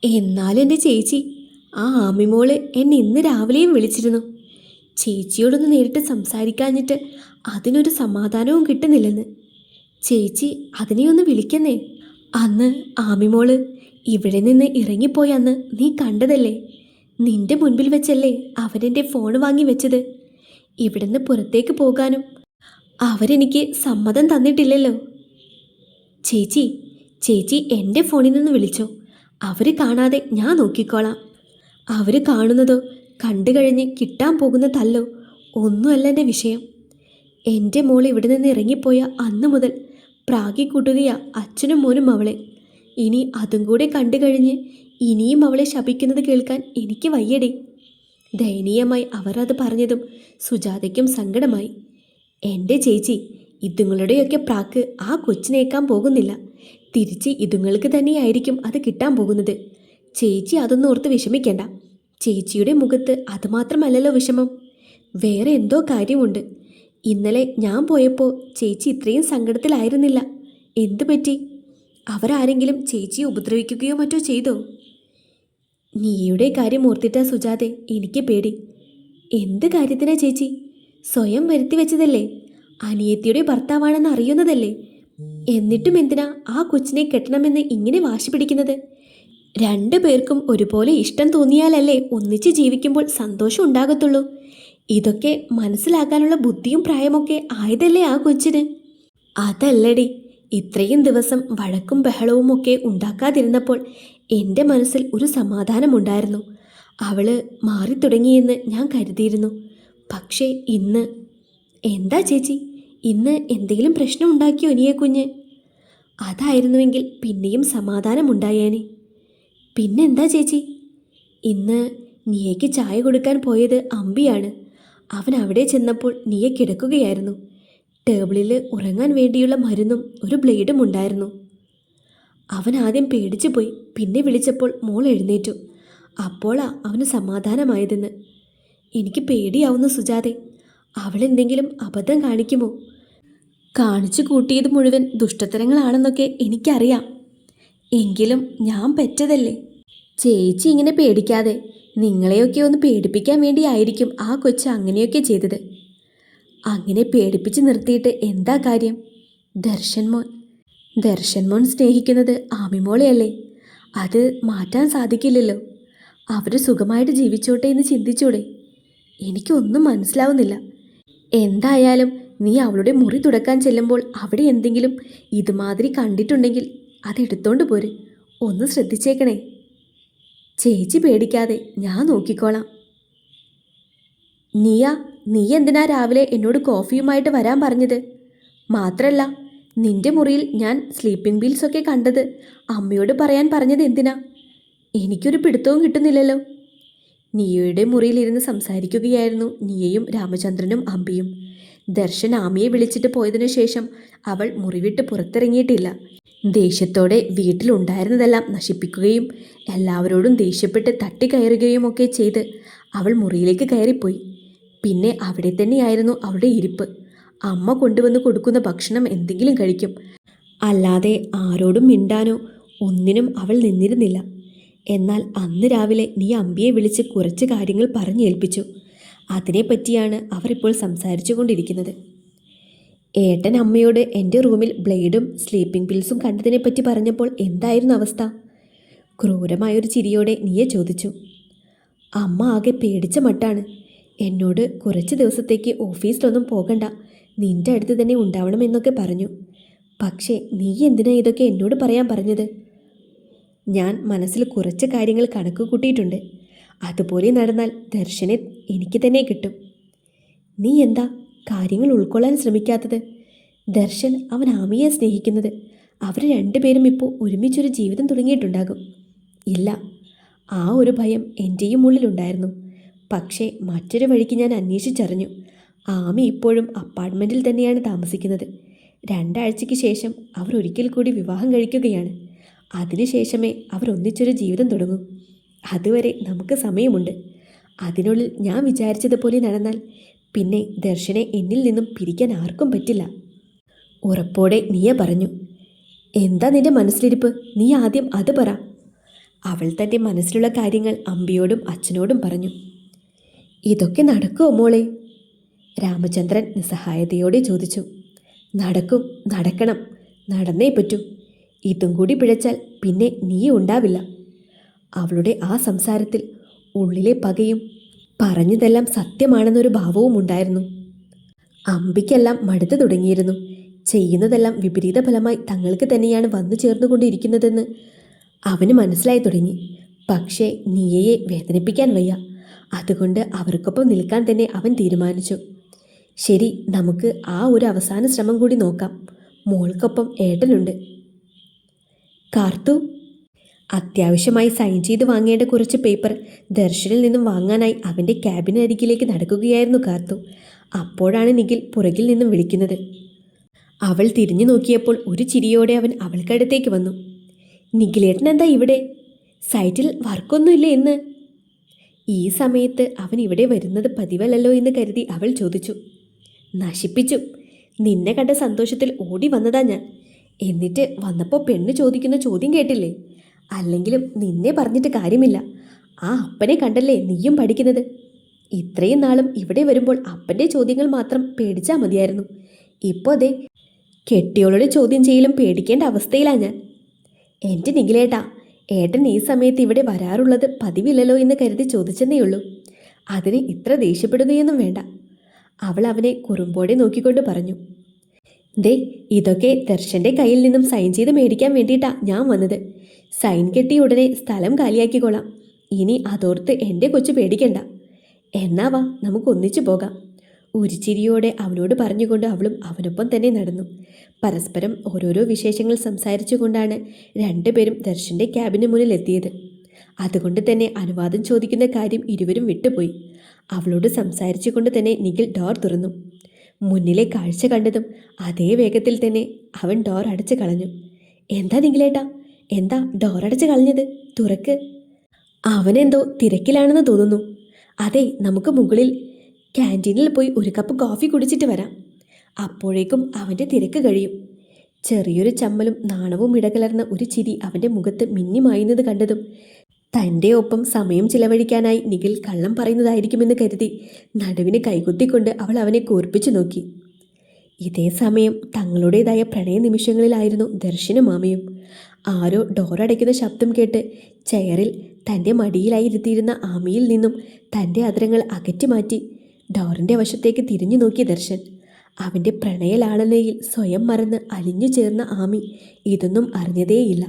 എന്നാലും എൻ്റെ ചേച്ചി, ആ ആമിമോള് എന്നെ ഇന്ന് രാവിലെയും വിളിച്ചിരുന്നു. ചേച്ചിയോടൊന്ന് നേരിട്ട് സംസാരിക്കാഞ്ഞിട്ട് അതിനൊരു സമാധാനവും കിട്ടുന്നില്ലെന്ന്. ചേച്ചി അതിനെ ഒന്ന് വിളിക്കുന്നേ. അന്ന് ആമിമോള് ഇവിടെ നിന്ന് ഇറങ്ങിപ്പോയി അന്ന് നീ കണ്ടതല്ലേ? നിന്റെ മുൻപിൽ വെച്ചല്ലേ അവരെൻ്റെ ഫോൺ വാങ്ങി വെച്ചത്. ഇവിടുന്ന് പുറത്തേക്ക് പോകാനും അവരെനിക്ക് സമ്മതം തന്നിട്ടില്ലല്ലോ. ചേച്ചി ചേച്ചി എൻ്റെ ഫോണിൽ നിന്ന് വിളിച്ചോ. അവർ കാണാതെ ഞാൻ നോക്കിക്കോളാം. അവർ കാണുന്നതോ കണ്ടു കഴിഞ്ഞ് കിട്ടാൻ പോകുന്ന തല്ലോ ഒന്നുമല്ല എൻ്റെ വിഷയം. എൻ്റെ മോൾ ഇവിടെ നിന്ന് ഇറങ്ങിപ്പോയ അന്ന് മുതൽ പ്രാഗി കൂട്ടുകയാ അച്ഛനും മോനും അവളെ. ഇനി അതും കൂടെ കണ്ടു കഴിഞ്ഞ് ഇനിയും അവളെ ശപിക്കുന്നത് കേൾക്കാൻ എനിക്ക് വയ്യടി. ദയനീയമായി അവർ അത് പറഞ്ഞതും സുജാതയ്ക്കും സങ്കടമായി. എൻ്റെ ചേച്ചി, ഇതുങ്ങളുടെയൊക്കെ പ്രാക്ക് ആ കൊച്ചിനേക്കാൻ പോകുന്നില്ല. തിരിച്ച് ഇതുങ്ങൾക്ക് തന്നെയായിരിക്കും അത് കിട്ടാൻ പോകുന്നത്. ചേച്ചി അതൊന്നും ഓർത്ത് വിഷമിക്കേണ്ട. ചേച്ചിയുടെ മുഖത്ത് അതുമാത്രമല്ലല്ലോ വിഷമം, വേറെ എന്തോ കാര്യമുണ്ട്. ഇന്നലെ ഞാൻ പോയപ്പോൾ ചേച്ചി ഇത്രയും സങ്കടത്തിലായിരുന്നില്ല. എന്തു പറ്റി? അവരാരെങ്കിലും ചേച്ചിയെ ഉപദ്രവിക്കുകയോ മറ്റോ ചെയ്തോ? നീയുടെ കാര്യം ഓർത്തിട്ടാ സുജാതെ എനിക്ക് പേടി. എന്ത് കാര്യത്തിനാ ചേച്ചി? സ്വയം വരുത്തി വെച്ചതല്ലേ? അനിയത്തിയുടെ ഭർത്താവാണെന്ന് അറിയുന്നതല്ലേ? എന്നിട്ടും എന്തിനാ ആ കൊച്ചിനെ കെട്ടണമെന്ന് ഇങ്ങനെ വാശി പിടിക്കുന്നത്? രണ്ടു പേർക്കും ഒരുപോലെ ഇഷ്ടം തോന്നിയാലല്ലേ ഒന്നിച്ച് ജീവിക്കുമ്പോൾ സന്തോഷം ഉണ്ടാകത്തുള്ളൂ. ഇതൊക്കെ മനസ്സിലാക്കാനുള്ള ബുദ്ധിയും പ്രായമൊക്കെ ആയതല്ലേ ആ കൊച്ചിന്. അതല്ലടി, ഇത്രയും ദിവസം വഴക്കും ബഹളവും ഒക്കെ ഉണ്ടാക്കാതിരുന്നപ്പോൾ എൻ്റെ മനസ്സിൽ ഒരു സമാധാനമുണ്ടായിരുന്നു. അവള് മാറിത്തുടങ്ങിയെന്ന് ഞാൻ കരുതിയിരുന്നു. പക്ഷേ ഇന്ന് എന്താ ചേച്ചി, ഇന്ന് എന്തെങ്കിലും പ്രശ്നം ഉണ്ടാക്കിയോ ഇനിയെ കുഞ്ഞ്? അതായിരുന്നുവെങ്കിൽ പിന്നെയും സമാധാനമുണ്ടായേനെ. പിന്നെന്താ ചേച്ചി? ഇന്ന് നീയയ്ക്ക് ചായ കൊടുക്കാൻ പോയത് അമ്പിയാണ്. അവൻ അവിടെ ചെന്നപ്പോൾ നീയെ കിടക്കുകയായിരുന്നു. ടേബിളിൽ ഉറങ്ങാൻ വേണ്ടിയുള്ള മരുന്നും ഒരു ബ്ലേഡും ഉണ്ടായിരുന്നു. അവൻ ആദ്യം പേടിച്ചു പോയി. പിന്നെ വിളിച്ചപ്പോൾ മോൾ എഴുന്നേറ്റു. അപ്പോളാ അവന് സമാധാനമായതെന്ന്. എനിക്ക് പേടിയാവുന്നു സുജാതെ. അവളെന്തെങ്കിലും അബദ്ധം കാണിക്കുമോ? കാണിച്ചു കൂട്ടിയത് മുഴുവൻ ദുഷ്ടത്തരങ്ങളാണെന്നൊക്കെ എനിക്കറിയാം. എങ്കിലും ഞാൻ പെറ്റതല്ലേ. ചേച്ചി ഇങ്ങനെ പേടിക്കാതെ. നിങ്ങളെയൊക്കെ ഒന്ന് പേടിപ്പിക്കാൻ വേണ്ടിയായിരിക്കും ആ കൊച്ച് അങ്ങനെയൊക്കെ ചെയ്തത്. അങ്ങനെ പേടിപ്പിച്ച് നിർത്തിയിട്ട് എന്താ കാര്യം? ദർശൻ മോൻ സ്നേഹിക്കുന്നത് ആമിമോളെയല്ലേ? അത് മാറ്റാൻ സാധിക്കില്ലല്ലോ. അവർ സുഖമായിട്ട് ജീവിച്ചോട്ടെ എന്ന് ചിന്തിച്ചൂടെ? എനിക്കൊന്നും മനസ്സിലാവുന്നില്ല. എന്തായാലും നീ അവളുടെ മുറി തുടക്കാൻ ചെല്ലുമ്പോൾ അവിടെ എന്തെങ്കിലും ഇതുമാതിരി കണ്ടിട്ടുണ്ടെങ്കിൽ അതെടുത്തോണ്ട് പോര്. ഒന്ന് ശ്രദ്ധിച്ചേക്കണേ. ചേച്ചി പേടിക്കാതെ, ഞാൻ നോക്കിക്കോളാം. നീ എന്തിനാ രാവിലെ എന്നോട് കോഫിയുമായിട്ട് വരാൻ പറഞ്ഞത്? മാത്രല്ല, നിന്റെ മുറിയിൽ ഞാൻ സ്ലീപ്പിംഗ് പിൽസൊക്കെ കണ്ടത് അമ്മയോട് പറയാൻ പറഞ്ഞത് എന്തിനാ? എനിക്കൊരു പിടുത്തവും കിട്ടുന്നില്ലല്ലോ. നിയയുടെ മുറിയിലിരുന്ന് സംസാരിക്കുകയായിരുന്നു നിയയും രാമചന്ദ്രനും അമ്പിയും. ദർശൻ ആമിയെ വിളിച്ചിട്ട് പോയതിനു ശേഷം അവൾ മുറിവിട്ട് പുറത്തിറങ്ങിയിട്ടില്ല. ദേഷ്യത്തോടെ വീട്ടിലുണ്ടായിരുന്നതെല്ലാം നശിപ്പിക്കുകയും എല്ലാവരോടും ദേഷ്യപ്പെട്ട് തട്ടിക്കയറുകയും ഒക്കെ ചെയ്ത് അവൾ മുറിയിലേക്ക് കയറിപ്പോയി. പിന്നെ അവിടെ തന്നെയായിരുന്നു അവളുടെ ഇരിപ്പ്. അമ്മ കൊണ്ടുവന്ന് കൊടുക്കുന്ന ഭക്ഷണം എന്തെങ്കിലും കഴിക്കും, അല്ലാതെ ആരോടും മിണ്ടാനോ ഒന്നിനും അവൾ നിന്നിരുന്നില്ല. എന്നാൽ അന്ന് രാവിലെ നീ അമ്പിയെ വിളിച്ച് കുറച്ച് കാര്യങ്ങൾ പറഞ്ഞേൽപ്പിച്ചു. അതിനെപ്പറ്റിയാണ് അവർ ഇപ്പോൾ സംസാരിച്ചു കൊണ്ടിരിക്കുന്നത്. ഏട്ടൻ അമ്മയോട് എൻ്റെ റൂമിൽ ബ്ലേഡും സ്ലീപ്പിംഗ് പിൽസും കണ്ടതിനെപ്പറ്റി പറഞ്ഞപ്പോൾ എന്തായിരുന്നു അവസ്ഥ? ക്രൂരമായൊരു ചിരിയോടെ നീയെ ചോദിച്ചു. അമ്മ ആകെ പേടിച്ച മട്ടാണ്. എന്നോട് കുറച്ച് ദിവസത്തേക്ക് ഓഫീസിലൊന്നും പോകണ്ട, നിൻ്റെ അടുത്ത് തന്നെ ഉണ്ടാവണമെന്നൊക്കെ പറഞ്ഞു. പക്ഷേ നീ എന്തിനാ ഇതൊക്കെ എന്നോട് പറയാൻ പറഞ്ഞത്? ഞാൻ മനസ്സിൽ കുറച്ച് കാര്യങ്ങൾ കണക്ക് കൂട്ടിയിട്ടുണ്ട്. അതുപോലെ നടന്നാൽ ദർശനെ എനിക്ക് തന്നെ കിട്ടും. നീ എന്താ കാര്യങ്ങൾ ഉൾക്കൊള്ളാൻ ശ്രമിക്കാത്തത്? ദർശൻ അവൻ ആമിയെ സ്നേഹിക്കുന്നത്. അവർ രണ്ടുപേരും ഇപ്പോൾ ഒരുമിച്ചൊരു ജീവിതം തുടങ്ങിയിട്ടുണ്ടാകും. ഇല്ല, ആ ഒരു ഭയം എൻ്റെയും ഉള്ളിലുണ്ടായിരുന്നു. പക്ഷേ മറ്റൊരു വഴിക്ക് ഞാൻ അന്വേഷിച്ചറിഞ്ഞു. ആമി ഇപ്പോഴും അപ്പാർട്ട്മെൻറ്റിൽ തന്നെയാണ് താമസിക്കുന്നത്. 2 ആഴ്ചയ്ക്ക് ശേഷം അവർ ഒരിക്കൽ കൂടി വിവാഹം കഴിക്കുകയാണ്. അതിനുശേഷമേ അവർ ഒന്നിച്ചൊരു ജീവിതം തുടങ്ങൂ. അതുവരെ നമുക്ക് സമയമുണ്ട്. അതിനുള്ളിൽ ഞാൻ വിചാരിച്ചതുപോലെ നടന്നാൽ പിന്നെ ദർശനെ എന്നിൽ നിന്നും പിരിക്കാൻ ആർക്കും പറ്റില്ല. ഉറപ്പോടെ നീയ പറഞ്ഞു. എന്താ നിന്റെ മനസ്സിലിരിപ്പ്? നീ ആദ്യം അത് പറ. അവൾ തൻ്റെ മനസ്സിലുള്ള കാര്യങ്ങൾ അമ്പിയോടും അച്ഛനോടും പറഞ്ഞു. ഇതൊക്കെ നടക്കുമോ മോളെ? രാമചന്ദ്രൻ നിസ്സഹായതയോടെ ചോദിച്ചു. നടക്കും, നടക്കണം, നടന്നേ പറ്റൂ. ഇതും കൂടി പിഴച്ചാൽ പിന്നെ നീ ഉണ്ടാവില്ല. അവളുടെ ആ സംസാരത്തിൽ ഉള്ളിലെ പകയും പറഞ്ഞതെല്ലാം സത്യമാണെന്നൊരു ഭാവവും ഉണ്ടായിരുന്നു. അമ്പിക്കെല്ലാം മടുത്തു തുടങ്ങിയിരുന്നു. ചെയ്യുന്നതെല്ലാം വിപരീത ഫലമായി തങ്ങൾക്ക് തന്നെയാണ് വന്നു ചേർന്നുകൊണ്ടിരിക്കുന്നതെന്ന് അവന് മനസ്സിലായി തുടങ്ങി. പക്ഷേ നീയയെ വേദനിപ്പിക്കാൻ വയ്യ. അതുകൊണ്ട് അവർക്കൊപ്പം നിൽക്കാൻ തന്നെ അവൻ തീരുമാനിച്ചു. ശരി, നമുക്ക് ആ ഒരു അവസാന ശ്രമം കൂടി നോക്കാം. മോൾക്കൊപ്പം ഏട്ടനുണ്ട്. കാർത്തു അത്യാവശ്യമായി സൈൻ ചെയ്ത് വാങ്ങേണ്ട കുറച്ച് പേപ്പർ ദർശനിൽ നിന്നും വാങ്ങാനായി അവൻ്റെ ക്യാബിനരികിലേക്ക് നടക്കുകയായിരുന്നു കാർത്തു. അപ്പോഴാണ് നിഖിൽ പുറകിൽ നിന്നും വിളിക്കുന്നത്. അവൾ തിരിഞ്ഞു നോക്കിയപ്പോൾ ഒരു ചിരിയോടെ അവൻ അവൾക്കടുത്തേക്ക് വന്നു. നിഖിലേട്ടൻ എന്താ ഇവിടെ? സൈറ്റിൽ വർക്കൊന്നുമില്ലേ ഇന്ന്? ഈ സമയത്ത് അവൻ ഇവിടെ വരുന്നത് പതിവല്ലല്ലോ എന്ന് കരുതി അവൾ ചോദിച്ചു. നശിപ്പിച്ചു. നിന്നെ കണ്ട സന്തോഷത്തിൽ ഓടി വന്നതാ ഞാൻ. എന്നിട്ട് വന്നപ്പോൾ പെണ്ണ് ചോദിക്കുന്ന ചോദ്യം കേട്ടില്ലേ? അല്ലെങ്കിലും നിന്നെ പറഞ്ഞിട്ട് കാര്യമില്ല. ആ അപ്പനെ കണ്ടല്ലേ നീയും പഠിക്കുന്നത്. ഇത്രയും നാളും ഇവിടെ വരുമ്പോൾ അപ്പൻ്റെ ചോദ്യങ്ങൾ മാത്രം പേടിച്ചാൽ മതിയായിരുന്നു. ഇപ്പോൾ അതെ, കെട്ടിയോളുടെ ചോദ്യം ചെയ്യലും പേടിക്കേണ്ട അവസ്ഥയിലാണ് ഞാൻ. എൻ്റെ നിഖിലേട്ടാ, ഏട്ടൻ ഈ സമയത്ത് ഇവിടെ വരാറുള്ളത് പതിവില്ലല്ലോ എന്ന് കരുതി ചോദിച്ചെന്നേയുള്ളൂ. അതിന് ഇത്ര ദേഷ്യപ്പെടുകയൊന്നും വേണ്ട. അവൾ അവനെ കുറുമ്പോടെ നോക്കിക്കൊണ്ട് പറഞ്ഞു. ദേ, ഇതൊക്കെ ദർശൻ്റെ കയ്യിൽ നിന്നും സൈൻ ചെയ്ത് മേടിക്കാൻ വേണ്ടിയിട്ടാ ഞാൻ വന്നത്. സൈൻ കെട്ടിയ ഉടനെ സ്ഥലം കാലിയാക്കിക്കോളാം. ഇനി അതോർത്ത് എൻ്റെ കൊച്ചു പേടിക്കണ്ട. എന്നാ വാ, നമുക്ക് ഒന്നിച്ചു പോകാം. ഉരിച്ചിരിയോടെ അവനോട് പറഞ്ഞുകൊണ്ട് അവളും അവനൊപ്പം തന്നെ നടന്നു. പരസ്പരം ഓരോരോ വിശേഷങ്ങൾ സംസാരിച്ചു കൊണ്ടാണ് രണ്ടുപേരും ദർശൻ്റെ ക്യാബിന് മുന്നിൽ എത്തിയത്. അതുകൊണ്ട് തന്നെ അനുവാദം ചോദിക്കുന്ന കാര്യം ഇരുവരും വിട്ടുപോയി. അവളോട് സംസാരിച്ചു കൊണ്ട് തന്നെ നിഖിൽ ഡോർ തുറന്നു. മുന്നിലെ കാഴ്ച കണ്ടതും അതേ വേഗത്തിൽ തന്നെ അവൻ ഡോർ അടച്ചു കളഞ്ഞു. എന്താ നിഖിലേട്ടാ, എന്താ ഡോർ അടച്ചു കളഞ്ഞത്? തുറക്ക്. അവനെന്തോ തിരക്കിലാണെന്ന് തോന്നുന്നു. അതെ, നമുക്ക് മുകളിൽ ക്യാൻറ്റീനിൽ പോയി ഒരു കപ്പ് കോഫി കുടിച്ചിട്ട് വരാം. അപ്പോഴേക്കും അവൻ്റെ തിരക്ക് കഴിയും. ചെറിയൊരു ചമ്മലും നാണവും ഇടകലർന്ന ഒരു ചിരി അവൻ്റെ മുഖത്ത് മിന്നിമായുന്നത് കണ്ടതും തൻ്റെ ഒപ്പം സമയം ചിലവഴിക്കാനായി നിഖിൽ കള്ളം പറയുന്നതായിരിക്കുമെന്ന് കരുതി നടുവിന് കൈകുത്തിക്കൊണ്ട് അവൾ അവനെ കൂർപ്പിച്ചു നോക്കി. ഇതേ സമയം തങ്ങളുടേതായ പ്രണയ നിമിഷങ്ങളിലായിരുന്നു ദർശനും മാമയും. ആരോ ഡോറടയ്ക്കുന്ന ശബ്ദം കേട്ട് ചെയറിൽ തൻ്റെ മടിയിലായി ഇരുത്തിയിരുന്ന ആമിയിൽ നിന്നും തൻ്റെ അധരങ്ങൾ അകറ്റി മാറ്റി ഡോറിൻ്റെ വശത്തേക്ക് തിരിഞ്ഞു നോക്കി ദർശൻ. അവൻ്റെ പ്രണയലാളനയിൽ സ്വയം മറന്ന് അലിഞ്ഞു ചേർന്ന ആമി ഇതൊന്നും അറിഞ്ഞതേയില്ല.